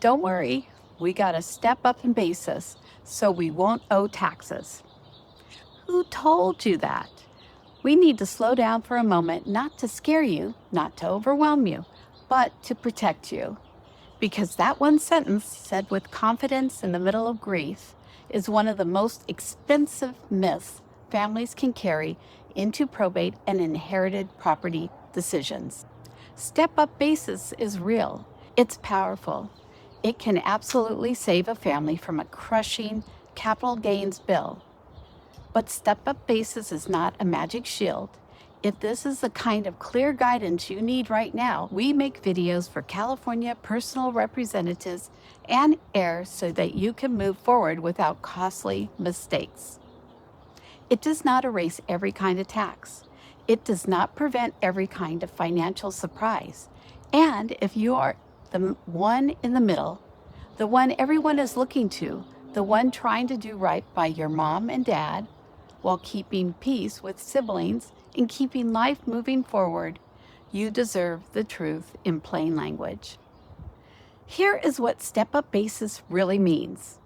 don't worry, we got to step up in basis so we won't owe taxes. Who told you that? We need to slow down for a moment, not to scare you, not to overwhelm you, but to protect you. Because that one sentence, said with confidence in the middle of grief, is one of the most expensive myths families can carry into probate and inherited property decisions. Step-up basis is real. It's powerful. It can absolutely save a family from a crushing capital gains bill. But step-up basis is not a magic shield. If this is the kind of clear guidance you need right now, we make videos for California personal representatives and heirs so that you can move forward without costly mistakes. It does not erase every kind of tax. It does not prevent every kind of financial surprise. And if you are the one in the middle, the one everyone is looking to, the one trying to do right by your mom and dad, while keeping peace with siblings and keeping life moving forward, you deserve the truth in plain language. Here is what step-up basis really means.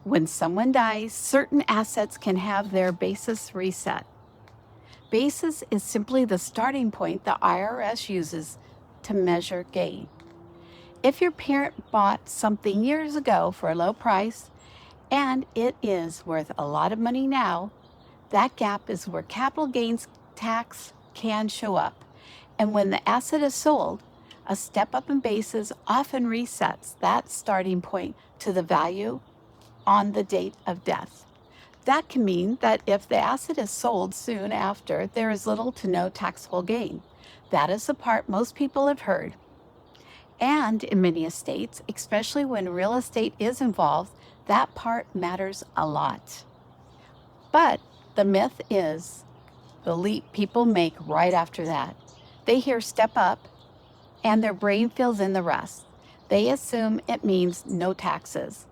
When someone dies, certain assets can have their basis reset. Basis is simply the starting point the IRS uses to measure gain. If your parent bought something years ago for a low price, and it is worth a lot of money now, that gap is where capital gains tax can show up. And when the asset is sold, a step up in basis often resets that starting point to the value on the date of death. That can mean that if the asset is sold soon after, there is little to no taxable gain. That is the part most people have heard. And in many estates, especially when real estate is involved, that part matters a lot. But the myth is the leap people make right after that. They hear step up and their brain fills in the rest. They assume it means no taxes.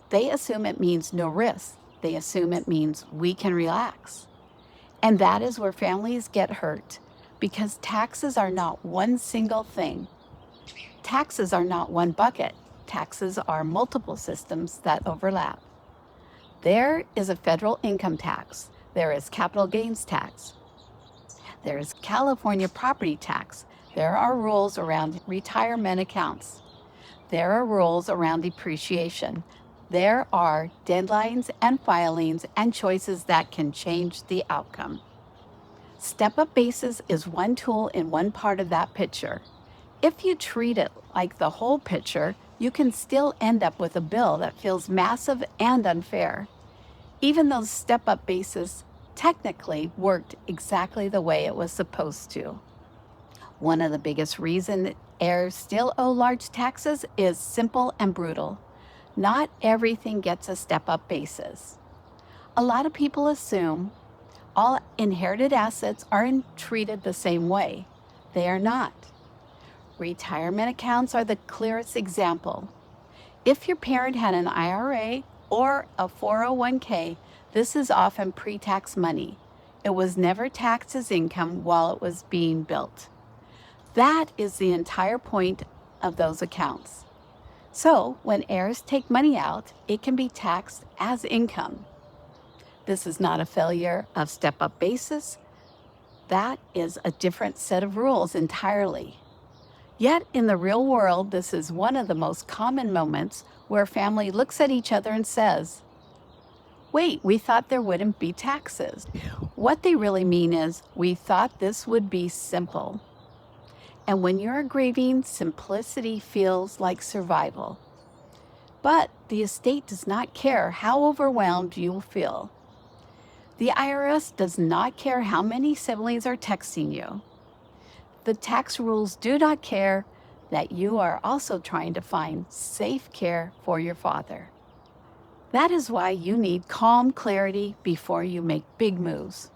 They assume it means no risk. They assume it means we can relax. And that is where families get hurt, because taxes are not one single thing. Taxes are not one bucket. Taxes are multiple systems that overlap. There is a federal income tax. There is capital gains tax. There is California property tax. There are rules around retirement accounts. There are rules around depreciation. There are deadlines and filings and choices that can change the outcome. Step-up basis is one tool in one part of that picture. If you treat it like the whole picture, you can still end up with a bill that feels massive and unfair, even though step-up basis technically worked exactly the way it was supposed to. One of the biggest reasons heirs still owe large taxes is simple and brutal. Not everything gets a step-up basis. A lot of people assume all inherited assets are treated the same way. They are not. Retirement accounts are the clearest example. If your parent had an IRA or a 401k, this is often pre-tax money. It was never taxed as income while it was being built. That is the entire point of those accounts. So when heirs take money out, it can be taxed as income. This is not a failure of step-up basis. That is a different set of rules entirely. Yet in the real world, this is one of the most common moments where a family looks at each other and says, "Wait, we thought there wouldn't be taxes." What they really mean is, "We thought this would be simple." And when you're grieving, simplicity feels like survival. But the estate does not care how overwhelmed you'll feel. The IRS does not care how many siblings are texting you. The tax rules do not care that you are also trying to find safe care for your father. That is why you need calm clarity before you make big moves.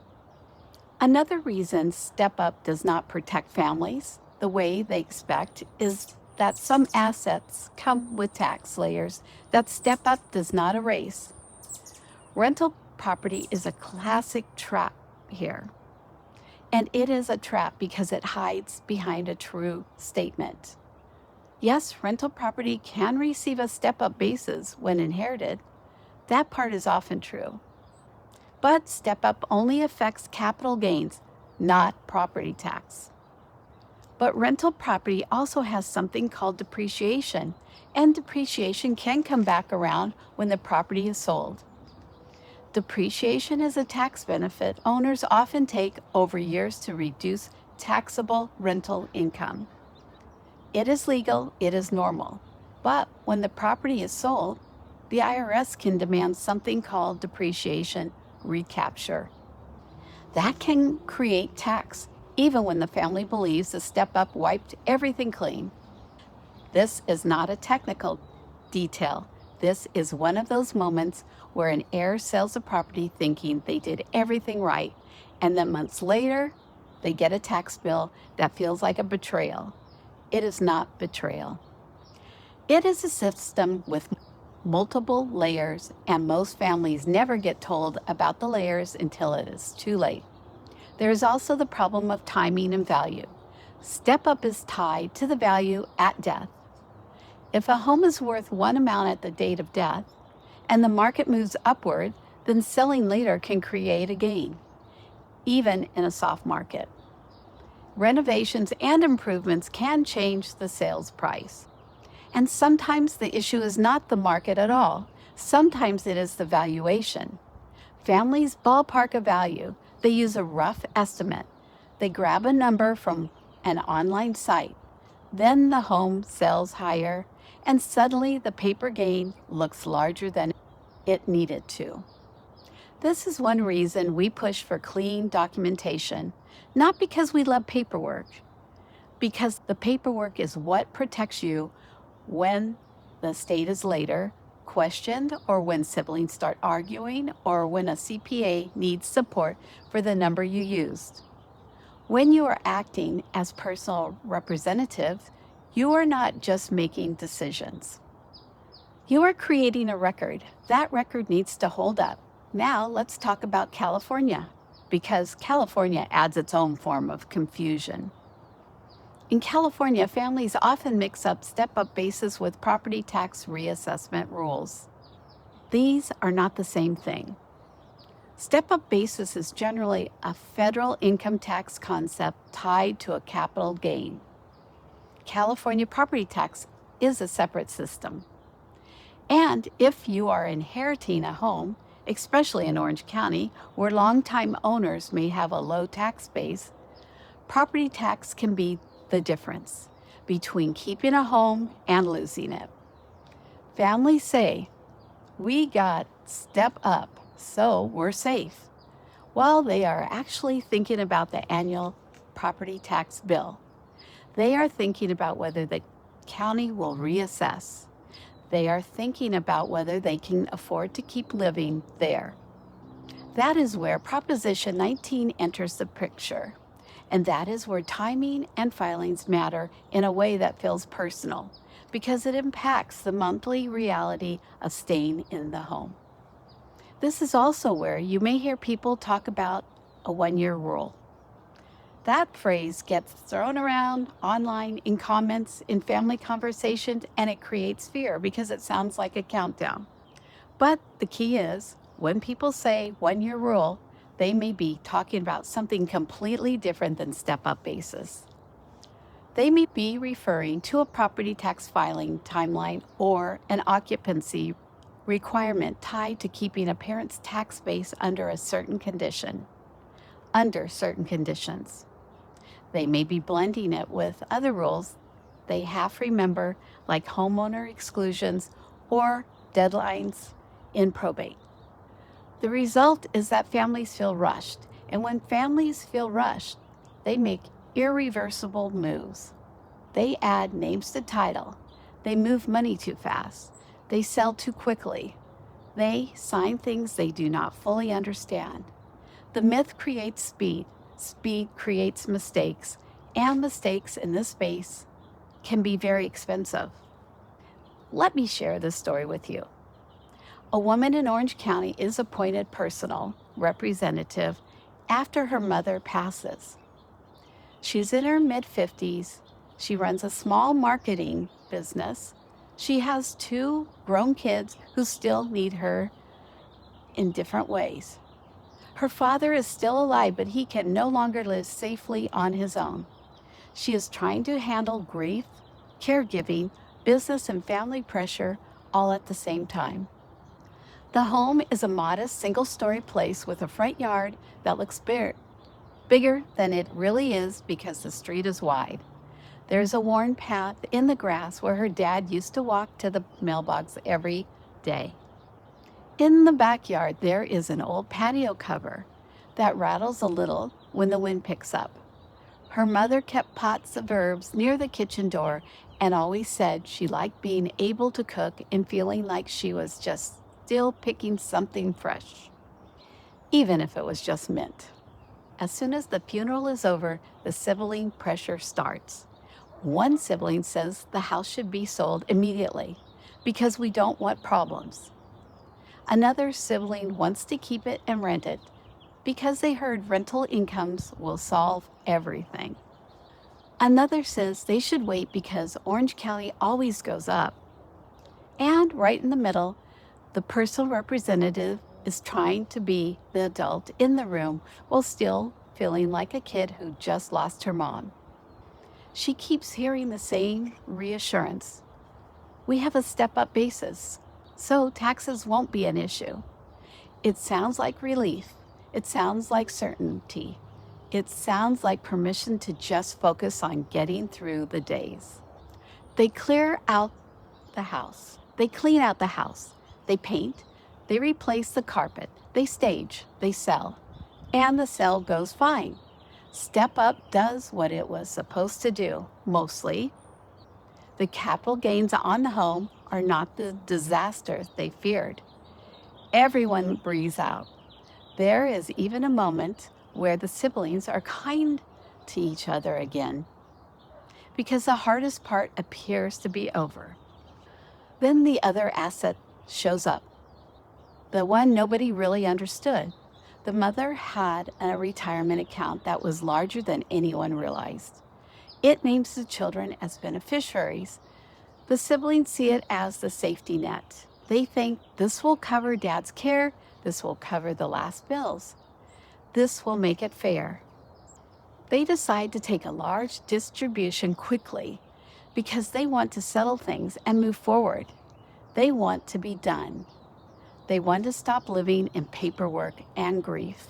Another reason Step Up does not protect families the way they expect is that some assets come with tax layers that Step Up does not erase. Rental property is a classic trap here. And it is a trap because it hides behind a true statement. Yes, rental property can receive a step-up basis when inherited. That part is often true. But step-up only affects capital gains, not property tax. But rental property also has something called depreciation, and depreciation can come back around when the property is sold. Depreciation is a tax benefit owners often take over years to reduce taxable rental income. It is legal, it is normal. But when the property is sold, the IRS can demand something called depreciation recapture. That can create tax, even when the family believes the step up wiped everything clean. This is not a technical detail. This is one of those moments where an heir sells a property thinking they did everything right, and then months later, they get a tax bill that feels like a betrayal. It is not betrayal. It is a system with multiple layers, and most families never get told about the layers until it is too late. There is also the problem of timing and value. Step up is tied to the value at death. If a home is worth one amount at the date of death, and the market moves upward, then selling later can create a gain, even in a soft market. Renovations and improvements can change the sales price. And sometimes the issue is not the market at all. Sometimes it is the valuation. Families ballpark a value. They use a rough estimate. They grab a number from an online site. Then the home sells higher, and suddenly the paper gain looks larger than it needed to. This is one reason we push for clean documentation, not because we love paperwork, because the paperwork is what protects you when the estate is later questioned, or when siblings start arguing, or when a CPA needs support for the number you used. When you are acting as personal representative, you are not just making decisions. You are creating a record. That record needs to hold up. Now let's talk about California, because California adds its own form of confusion. In California, families often mix up step-up basis with property tax reassessment rules. These are not the same thing. Step-up basis is generally a federal income tax concept tied to a capital gain. California property tax is a separate system. And if you are inheriting a home, especially in Orange County, where longtime owners may have a low tax base, property tax can be the difference between keeping a home and losing it. Families say, "We got step up, so we're safe," while they are actually thinking about the annual property tax bill. They are thinking about whether the county will reassess. They are thinking about whether they can afford to keep living there. That is where Proposition 19 enters the picture. And that is where timing and filings matter in a way that feels personal, because it impacts the monthly reality of staying in the home. This is also where you may hear people talk about a one-year rule. That phrase gets thrown around online, in comments, in family conversations, and it creates fear because it sounds like a countdown. But the key is, when people say one-year rule, they may be talking about something completely different than step-up basis. They may be referring to a property tax filing timeline or an occupancy requirement tied to keeping a parent's tax base under certain conditions. They may be blending it with other rules they half remember, like homeowner exclusions or deadlines in probate. The result is that families feel rushed, and when families feel rushed, they make irreversible moves. They add names to title. They move money too fast. They sell too quickly. They sign things they do not fully understand. The myth creates speed. Speed creates mistakes, and mistakes in this space can be very expensive. Let me share this story with you. A woman in Orange County is appointed personal representative after her mother passes. She's in her mid-50s. She runs a small marketing business. She has 2 grown kids who still need her in different ways. Her father is still alive, but he can no longer live safely on his own. She is trying to handle grief, caregiving, business, and family pressure all at the same time. The home is a modest single-story place with a front yard that looks bigger than it really is because the street is wide. There's a worn path in the grass where her dad used to walk to the mailbox every day. In the backyard, there is an old patio cover that rattles a little when the wind picks up. Her mother kept pots of herbs near the kitchen door and always said she liked being able to cook and feeling like she was just still picking something fresh, even if it was just mint. As soon as the funeral is over, the sibling pressure starts. One sibling says the house should be sold immediately because we don't want problems. Another sibling wants to keep it and rent it because they heard rental incomes will solve everything. Another says they should wait because Orange County always goes up. And right in the middle, the personal representative is trying to be the adult in the room while still feeling like a kid who just lost her mom. She keeps hearing the same reassurance. We have a step-up basis, so taxes won't be an issue. It sounds like relief. It sounds like certainty. It sounds like permission to just focus on getting through the days. They clear out the house. They clean out the house. They paint. They replace the carpet. They stage. They sell. And the sale goes fine. Step Up does what it was supposed to do, mostly. The capital gains on the home are not the disasters they feared. Everyone breathes out. There is even a moment where the siblings are kind to each other again, because the hardest part appears to be over. Then the other asset shows up, the one nobody really understood. The mother had a retirement account that was larger than anyone realized. It names the children as beneficiaries. The siblings see it as the safety net. They think this will cover dad's care, this will cover the last bills. This will make it fair. They decide to take a large distribution quickly because they want to settle things and move forward. They want to be done. They want to stop living in paperwork and grief.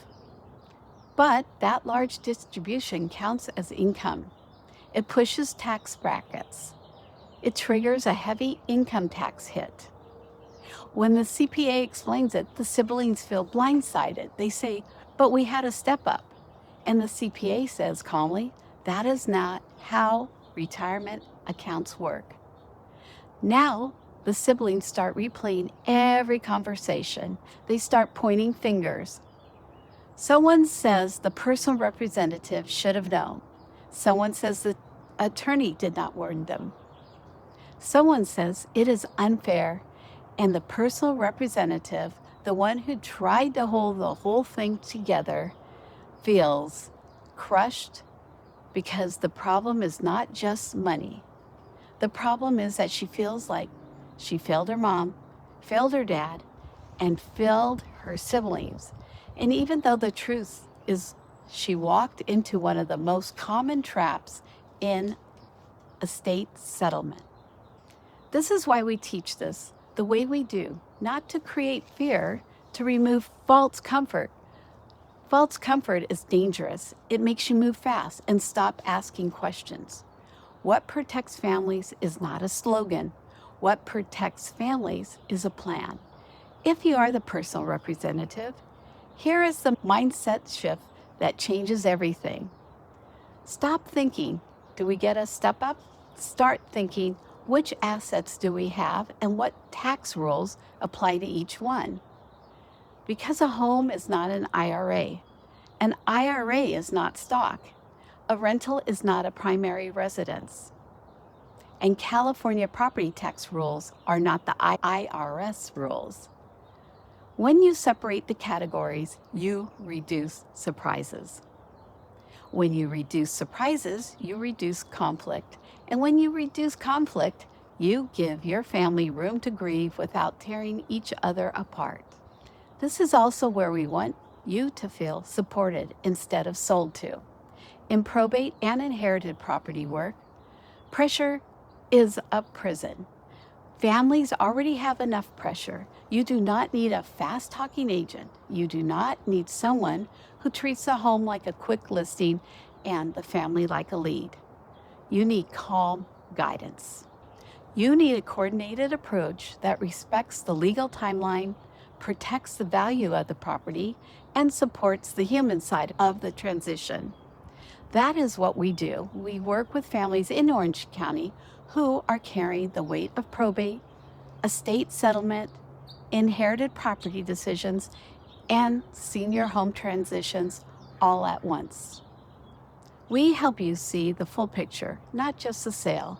But that large distribution counts as income. It pushes tax brackets. It triggers a heavy income tax hit. When the CPA explains it, the siblings feel blindsided. They say, "But we had a step up." And the CPA says calmly, "That is not how retirement accounts work." Now, the siblings start replaying every conversation. They start pointing fingers. Someone says the personal representative should have known. Someone says the attorney did not warn them. Someone says it is unfair, and the personal representative, the one who tried to hold the whole thing together, feels crushed because the problem is not just money. The problem is that she feels like she failed her mom, failed her dad, and failed her siblings. And even though the truth is she walked into one of the most common traps in estate settlement. This is why we teach this the way we do, not to create fear, to remove false comfort. False comfort is dangerous. It makes you move fast and stop asking questions. What protects families is not a slogan. What protects families is a plan. If you are the personal representative, here is the mindset shift that changes everything. Stop thinking, do we get a step up? Start thinking, which assets do we have and what tax rules apply to each one? Because a home is not an IRA. An IRA is not stock. A rental is not a primary residence. And California property tax rules are not the IRS rules. When you separate the categories, you reduce surprises. When you reduce surprises, you reduce conflict. And when you reduce conflict, You give your family room to grieve without tearing each other apart. This is also where we want you to feel supported instead of sold to. In probate and inherited property work, pressure is a prison. Families already have enough pressure. You do not need a fast-talking agent. You do not need someone who treats the home like a quick listing and the family like a lead. You need calm guidance. You need a coordinated approach that respects the legal timeline, protects the value of the property, and supports the human side of the transition. That is what we do. We work with families in Orange County who are carrying the weight of probate, estate settlement, inherited property decisions, and senior home transitions all at once. We help you see the full picture, not just the sale.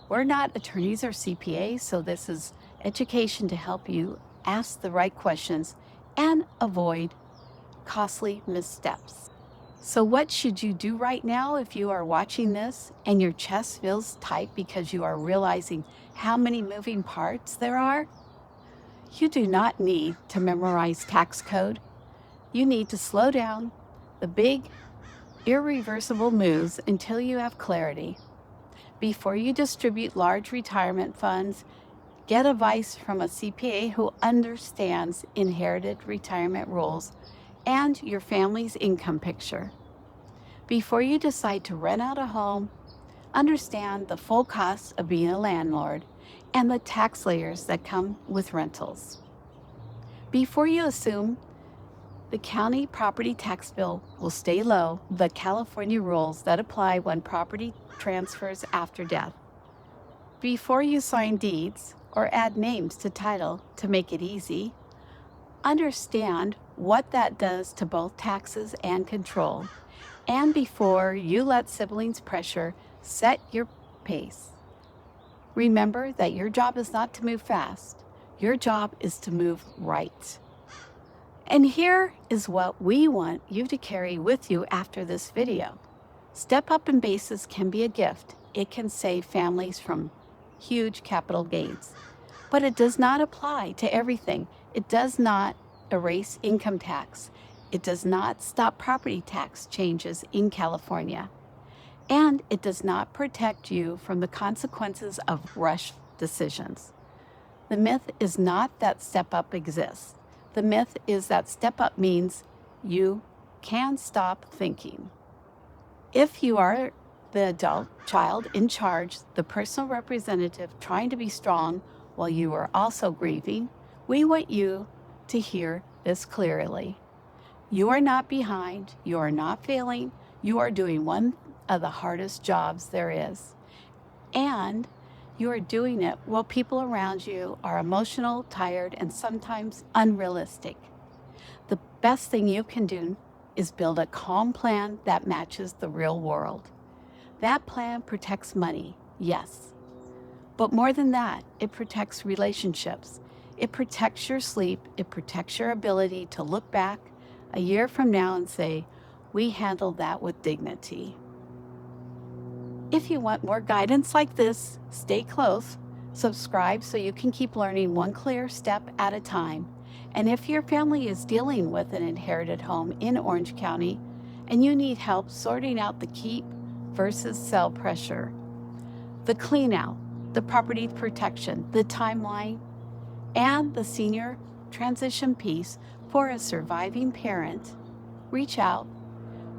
We're not attorneys or CPAs, so this is education to help you ask the right questions and avoid costly missteps. So what should you do right now if you are watching this and your chest feels tight because you are realizing how many moving parts there are? You do not need to memorize tax code. You need to slow down the big, irreversible moves until you have clarity. Before you distribute large retirement funds, get advice from a CPA who understands inherited retirement rules and your family's income picture. Before you decide to rent out a home, understand the full cost of being a landlord and the tax layers that come with rentals. Before you assume the county property tax bill will stay low, the California rules that apply when property transfers after death. Before you sign deeds or add names to title to make it easy, understand what that does to both taxes and control. And before you let siblings' pressure set your pace, remember that your job is not to move fast. Your job is to move right. And here is what we want you to carry with you after this video. Step up in basis can be a gift. It can save families from huge capital gains. But it does not apply to everything. It does not erase income tax. It does not stop property tax changes in California. And it does not protect you from the consequences of rushed decisions. The myth is not that step up exists. The myth is that step up means you can stop thinking. If you are the adult child in charge, the personal representative trying to be strong while you are also grieving, we want you to hear this clearly. You are not behind, you are not failing, you are doing one of the hardest jobs there is. And you are doing it while people around you are emotional, tired, and sometimes unrealistic. The best thing you can do is build a calm plan that matches the real world. That plan protects money, yes. But more than that, it protects relationships. It protects your sleep. It protects your ability to look back a year from now and say, we handled that with dignity. If you want more guidance like this, stay close, subscribe so you can keep learning one clear step at a time. And if your family is dealing with an inherited home in Orange County and you need help sorting out the keep versus sell pressure, the clean out, the property protection, the timeline, and the senior transition piece for a surviving parent, reach out.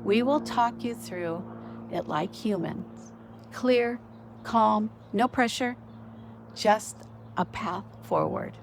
We will talk you through it like humans. Clear, calm, no pressure, just a path forward.